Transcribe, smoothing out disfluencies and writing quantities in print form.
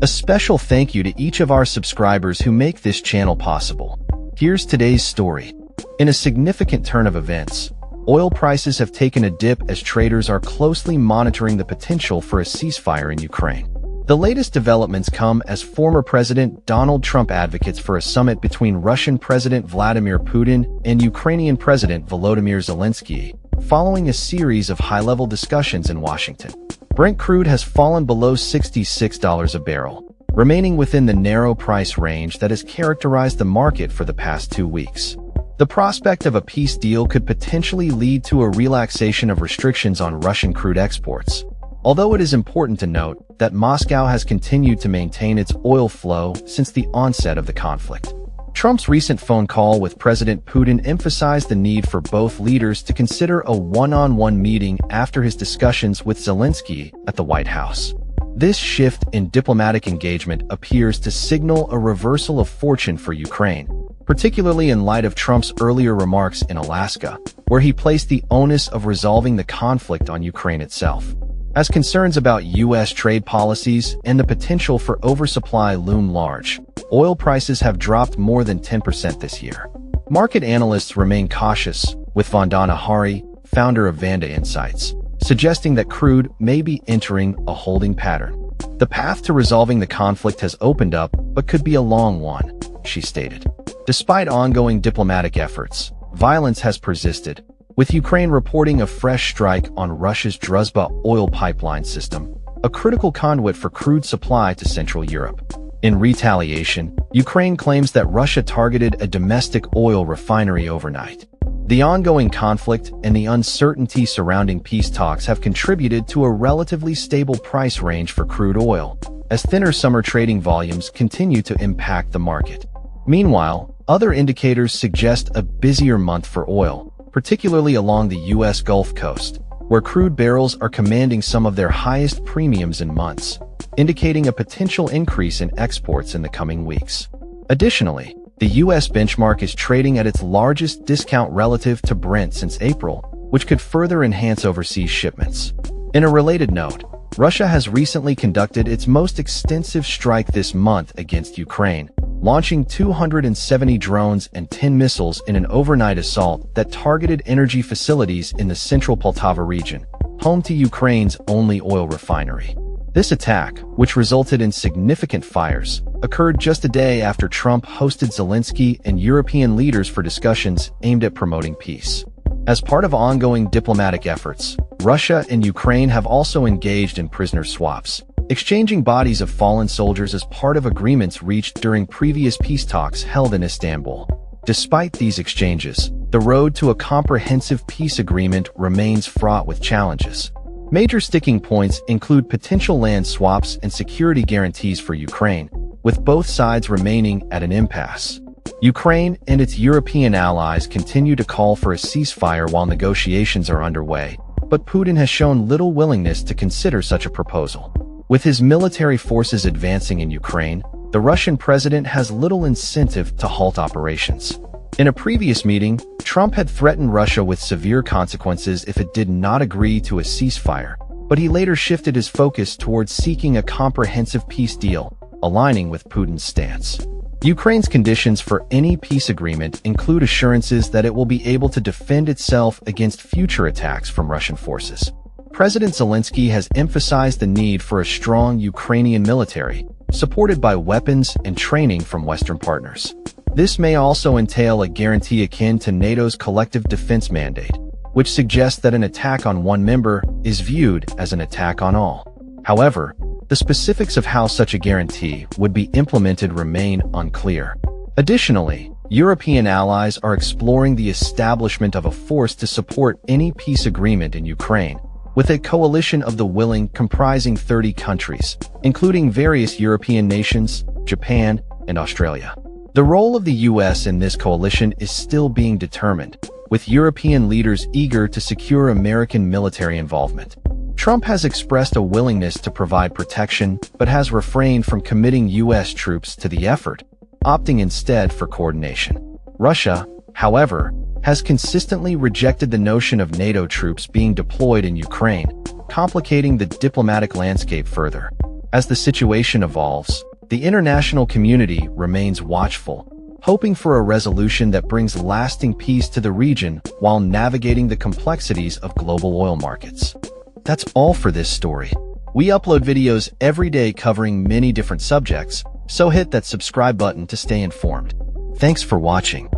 A special thank you to each of our subscribers who make this channel possible. Here's today's story. In a significant turn of events, oil prices have taken a dip as traders are closely monitoring the potential for a ceasefire in Ukraine. The latest developments come as former President Donald Trump advocates for a summit between Russian President Vladimir Putin and Ukrainian President Volodymyr Zelensky, following a series of high-level discussions in Washington. Brent crude has fallen below $66 a barrel, remaining within the narrow price range that has characterized the market for the past 2 weeks. The prospect of a peace deal could potentially lead to a relaxation of restrictions on Russian crude exports, although it is important to note that Moscow has continued to maintain its oil flow since the onset of the conflict. Trump's recent phone call with President Putin emphasized the need for both leaders to consider a one-on-one meeting after his discussions with Zelensky at the White House. This shift in diplomatic engagement appears to signal a reversal of fortune for Ukraine, particularly in light of Trump's earlier remarks in Alaska, where he placed the onus of resolving the conflict on Ukraine itself. As concerns about U.S. trade policies and the potential for oversupply loom large, oil prices have dropped more than 10% this year. Market analysts remain cautious, with Vandana Hari, founder of Vanda Insights, suggesting that crude may be entering a holding pattern. The path to resolving the conflict has opened up, but could be a long one, she stated. Despite ongoing diplomatic efforts, violence has persisted, with Ukraine reporting a fresh strike on Russia's Druzhba oil pipeline system, a critical conduit for crude supply to Central Europe. In retaliation, Ukraine claims that Russia targeted a domestic oil refinery overnight. The ongoing conflict and the uncertainty surrounding peace talks have contributed to a relatively stable price range for crude oil, as thinner summer trading volumes continue to impact the market. Meanwhile, other indicators suggest a busier month for oil, particularly along the U.S. Gulf Coast, where crude barrels are commanding some of their highest premiums in months, indicating a potential increase in exports in the coming weeks. Additionally, the U.S. benchmark is trading at its largest discount relative to Brent since April, which could further enhance overseas shipments. In a related note, Russia has recently conducted its most extensive strike this month against Ukraine, launching 270 drones and 10 missiles in an overnight assault that targeted energy facilities in the central Poltava region, home to Ukraine's only oil refinery. This attack, which resulted in significant fires, occurred just a day after Trump hosted Zelensky and European leaders for discussions aimed at promoting peace. As part of ongoing diplomatic efforts, Russia and Ukraine have also engaged in prisoner swaps, exchanging bodies of fallen soldiers as part of agreements reached during previous peace talks held in Istanbul. Despite these exchanges, the road to a comprehensive peace agreement remains fraught with challenges. Major sticking points include potential land swaps and security guarantees for Ukraine, with both sides remaining at an impasse. Ukraine and its European allies continue to call for a ceasefire while negotiations are underway, but Putin has shown little willingness to consider such a proposal. With his military forces advancing in Ukraine, the Russian president has little incentive to halt operations. In a previous meeting, Trump had threatened Russia with severe consequences if it did not agree to a ceasefire, but he later shifted his focus towards seeking a comprehensive peace deal, aligning with Putin's stance. Ukraine's conditions for any peace agreement include assurances that it will be able to defend itself against future attacks from Russian forces. President Zelensky has emphasized the need for a strong Ukrainian military, supported by weapons and training from Western partners. This may also entail a guarantee akin to NATO's collective defense mandate, which suggests that an attack on one member is viewed as an attack on all. However, the specifics of how such a guarantee would be implemented remain unclear. Additionally, European allies are exploring the establishment of a force to support any peace agreement in Ukraine, with a coalition of the willing comprising 30 countries, including various European nations, Japan, and Australia. The role of the U.S. in this coalition is still being determined, with European leaders eager to secure American military involvement. Trump has expressed a willingness to provide protection, but has refrained from committing U.S. troops to the effort, opting instead for coordination. Russia, however, has consistently rejected the notion of NATO troops being deployed in Ukraine, complicating the diplomatic landscape further. As the situation evolves, the international community remains watchful, hoping for a resolution that brings lasting peace to the region while navigating the complexities of global oil markets. That's all for this story. We upload videos every day covering many different subjects, so hit that subscribe button to stay informed. Thanks for watching.